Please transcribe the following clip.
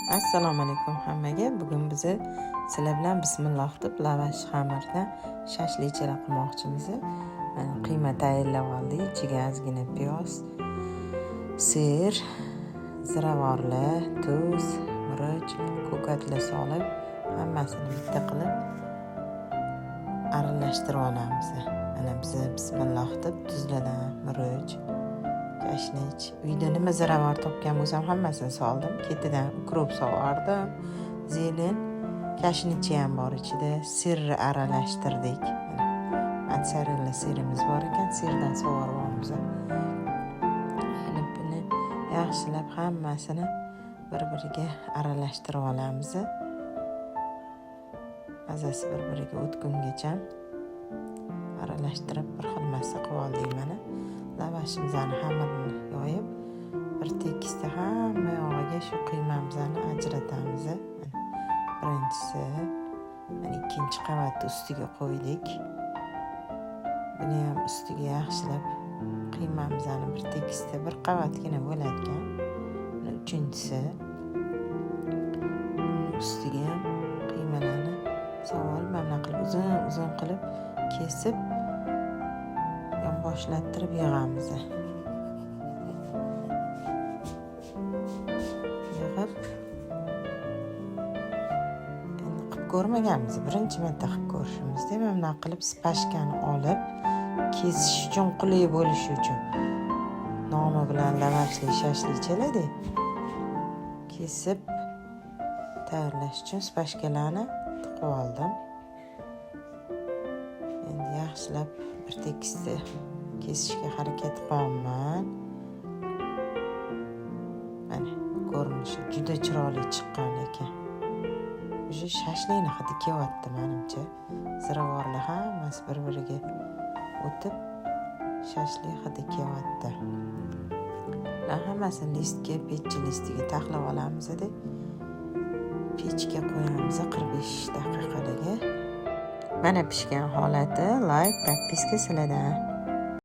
Assalomu alaykum hammaga. Bugun biz sizlar bilan bismillah deb lavash xamirda shashlichalar qilmoqchimiz. Mana qiyma tayyorlab oldik. Ichiga ozgina piyoz, sir, ziravorli, tuz, murch, ko'katlar solib, hammasini bitta qilib aralashtirib olamiz. Mana biz bismillah deb tuzlardan, murch, kashnich, uyda nima ziravor topgan bo'lsam hammasini soldim. Ketidan ukrop sovardim, zelin, kashnichi ham bor ichida, sirni aralashtirdik. Mozzarella sirimiz bor ekan, sirdan sovaramiz. Endi buni yaxshilab hammasini bir-biriga aralashtirib olamiz. Mazasi bir-biriga o'tgungacha aralashtirib bir xil massa qilib oldik mana. Lavashimizni xamirini yoyib, bir tekisda hamma yog'iga shu qiymamizni ajratamiz. Birinchisi, ikkinchi qavatni ustiga qo'ydik. Buni ham ustiga yaxshilab qiymamizni bir tekisda bir qavatgina bo'larkan. Uchinchisi, ustiga ham qiymalarni sovolib, mana qilib uzun qilib kesib boshlattirib yig'amiz. Yig'ib qilib ko'rmaganmiz, birinchi marta qilib ko'rishimizda mana qilib spashkani olib kesish uchun qulay bo'lishi uchun nomi bilan lavashli shashlichalarda kesib tayyorlash uchun spashkalarni tiqib oldim. Endi yaxshilab bir tekisda kesishga harakat qilaman. Mana ko'rinishi juda chiroyli chiqqan ekan. O'sha shashlikni hidi kelyapti menimcha. Ziravorlar hammasi bir-biriga o'tib shashlik hidi kelyapti. Hammasini listga, pechchi listiga taxlab olamiz-da. Pechga qo'yamiz 45 daqiqalarga. Mana pishgan holati, like, podpiska sizlardan.